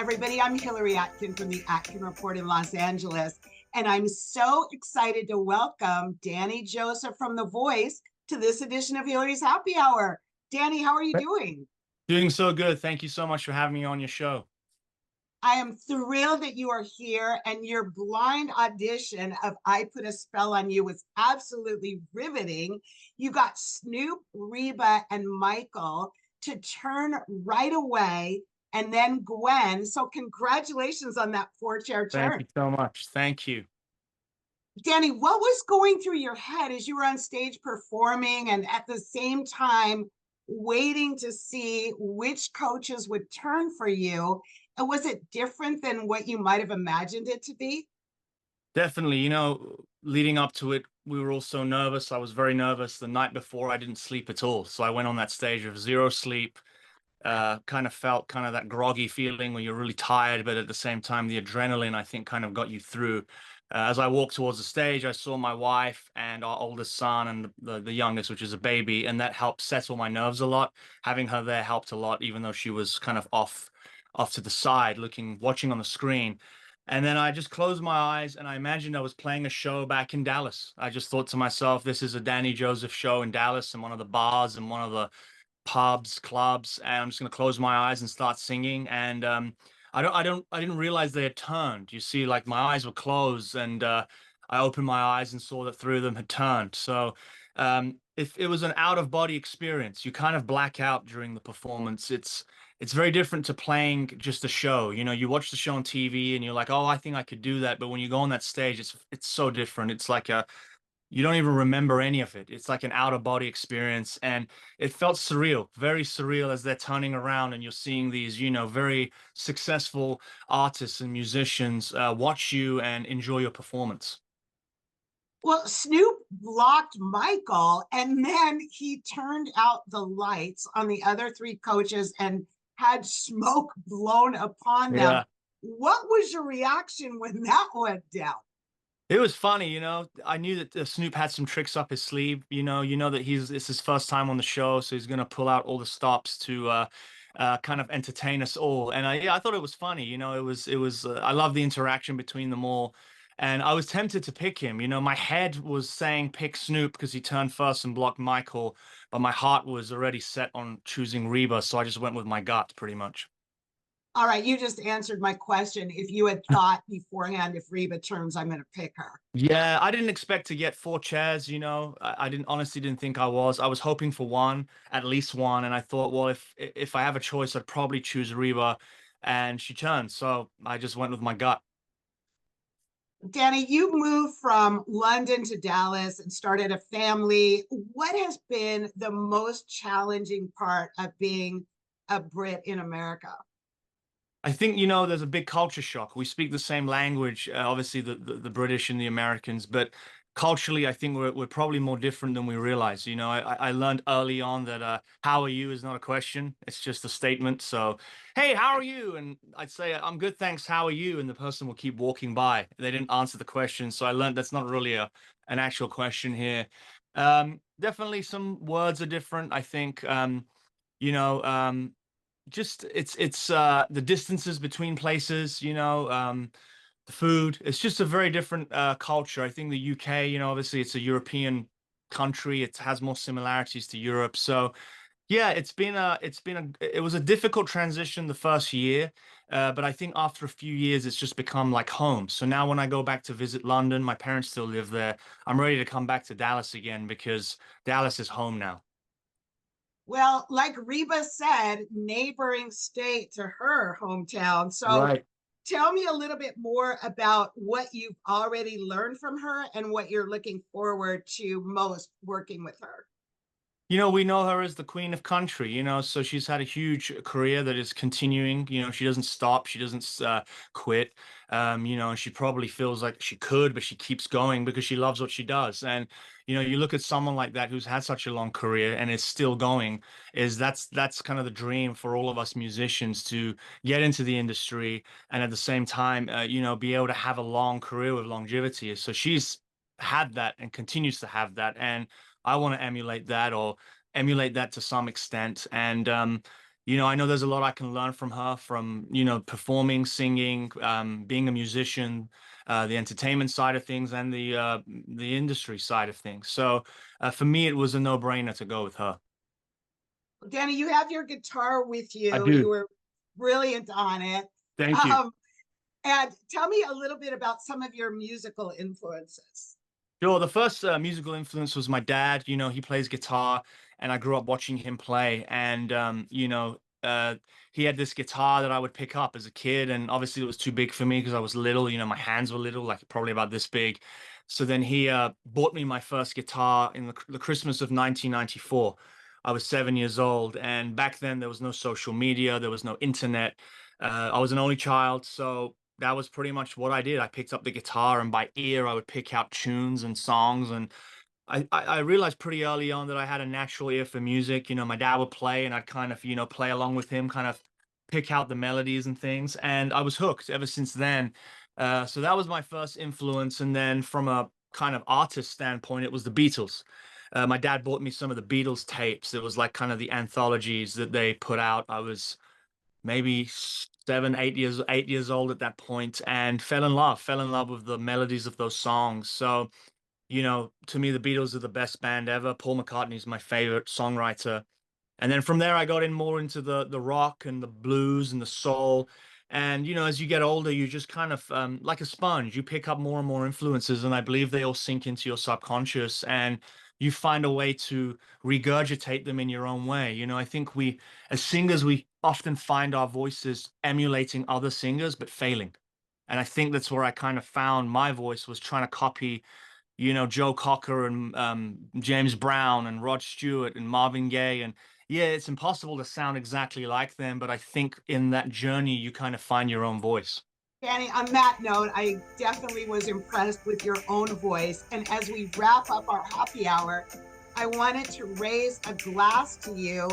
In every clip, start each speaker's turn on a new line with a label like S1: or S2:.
S1: everybody. I'm Hillary Atkin from the Atkin Report in Los Angeles, and I'm so excited to welcome Danny Joseph from The Voice to this edition of Hillary's Happy Hour. Danny, how are you doing?
S2: Doing so good. Thank you so much for having me on your show.
S1: I am thrilled that you are here, and your blind audition of I Put a Spell on You was absolutely riveting. You got Snoop, Reba, and Michael to turn right away, and then Gwen. So congratulations on that four-chair turn.
S2: Thank you so much. Thank you.
S1: Danny, what was going through your head as you were on stage performing and at the same time waiting to see which coaches would turn for you? And was it different than what you might have imagined it to be?
S2: Definitely. Leading up to it, we were all so nervous. I was very nervous. The night before, I didn't sleep at all. So I went on that stage of zero sleep, kind of felt kind of that groggy feeling where you're really tired, but at the same time, the adrenaline, I think, kind of got you through. As I walked towards the stage, I saw my wife and our oldest son and the youngest, which is a baby, and that helped settle my nerves a lot. Having her there helped a lot, even though she was kind of off to the side, watching on the screen. And then I just closed my eyes and I imagined I was playing a show back in Dallas. I just thought to myself, this is a Danny Joseph show in Dallas and one of the bars and one of the pubs, clubs, and I'm just gonna close my eyes and start singing. And I didn't realize they had turned. You see, like my eyes were closed, and I opened my eyes and saw that three of them had turned. So if it was an out of body experience, you kind of black out during the performance. It's very different to playing just a show. You watch the show on TV and you're like, oh, I think I could do that. But when you go on that stage, it's so different. It's like you don't even remember any of it. It's like an out of body experience. And it felt surreal, very surreal as they're turning around and you're seeing these, very successful artists and musicians watch you and enjoy your performance.
S1: Well, Snoop blocked Michael, and then he turned out the lights on the other three coaches and had smoke blown upon them.
S2: Yeah.
S1: What was your reaction when that went down?
S2: It was funny, I knew that Snoop had some tricks up his sleeve. You know that it's his first time on the show, so he's gonna pull out all the stops to kind of entertain us all. And yeah, I thought it was funny. It was. I love the interaction between them all, and I was tempted to pick him. My head was saying pick Snoop because he turned first and blocked Michael, but my heart was already set on choosing Reba, so I just went with my gut, pretty much.
S1: All right, you just answered my question. If you had thought beforehand, if Reba turns, I'm going to pick her.
S2: Yeah, I didn't expect to get four chairs, I didn't honestly didn't think I was. I was hoping for one, at least one, and I thought, well, if I have a choice, I'd probably choose Reba, and she turned, so I just went with my gut.
S1: Danny, you moved from London to Dallas and started a family. What has been the most challenging part of being a Brit in America?
S2: I think, there's a big culture shock. We speak the same language, obviously the British and the Americans, but culturally, I think we're probably more different than we realize. I learned early on that how are you is not a question. It's just a statement. So, hey, how are you? And I'd say, I'm good, thanks. How are you? And the person will keep walking by. They didn't answer the question. So I learned that's not really an actual question here. Definitely some words are different. I think, you know, just it's the distances between places, the food. It's just a very different culture. I think the UK, obviously it's a European country. It has more similarities to Europe. So yeah, it was a difficult transition the first year, but I think after a few years, it's just become like home. So now when I go back to visit London, my parents still live there. I'm ready to come back to Dallas again because Dallas is home now.
S1: Well, like Reba said, neighboring state to her hometown. So
S2: Right.
S1: tell me a little bit more about what you've already learned from her and what you're looking forward to most working with her.
S2: We know her as the queen of country, so she's had a huge career that is continuing. She doesn't stop, she doesn't quit. She probably feels like she could, but she keeps going because she loves what she does. And, you look at someone like that who's had such a long career and is still going, that's kind of the dream for all of us musicians to get into the industry and at the same time, be able to have a long career with longevity. So she's had that and continues to have that. And I want to emulate that or emulate that to some extent. And you know, I know there's a lot I can learn from her, from, you know, performing, singing, being a musician, the entertainment side of things, and the industry side of things. So for me, it was a no-brainer to go with her.
S1: Danny, you have your guitar with
S2: I
S1: you. You
S2: do.
S1: were brilliant on it.
S2: Thank you.
S1: Um, and tell me a little bit about some of your musical influences.
S2: Sure. The first musical influence was my dad. You know, he plays guitar, and I grew up watching him play. And you know, he had this guitar that I would pick up as a kid, and obviously it was too big for me because I was little. You know, my hands were little, like probably about this big. So then he bought me my first guitar in the Christmas of 1994. I was 7 years old, and back then there was no social media, there was no internet. I was an only child, so that was pretty much what I did. I picked up the guitar, and by ear I would pick out tunes and songs. And I realized pretty early on that I had a natural ear for music. You know, my dad would play, and I'd kind of, you know, play along with him, kind of pick out the melodies and things. And I was hooked ever since then. So that was my first influence. And then from a kind of artist standpoint, it was the Beatles. My dad bought me some of the Beatles tapes. It was like kind of the anthologies that they put out. I was maybe 8 years old at that point, and fell in love with the melodies of those songs. So, you know, to me, the Beatles are the best band ever. Paul McCartney's my favorite songwriter. And then from there, I got in more into the rock and the blues and the soul. And, you know, as you get older, you just kind of, like a sponge, you pick up more and more influences. And I believe they all sink into your subconscious, and you find a way to regurgitate them in your own way. You know, I think we, as singers, we often find our voices emulating other singers, but failing. And I think that's where I kind of found my voice, was trying to copy, you know, Joe Cocker and James Brown and Rod Stewart and Marvin Gaye. And yeah, it's impossible to sound exactly like them, but I think in that journey, you kind of find your own voice.
S1: Danny, on that note, I definitely was impressed with your own voice. And as we wrap up our happy hour, I wanted to raise a glass to you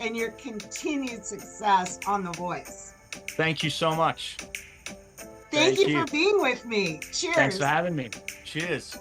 S1: and your continued success on The Voice.
S2: Thank you so much.
S1: Thank you for being with me. Cheers.
S2: Thanks for having me. Cheers.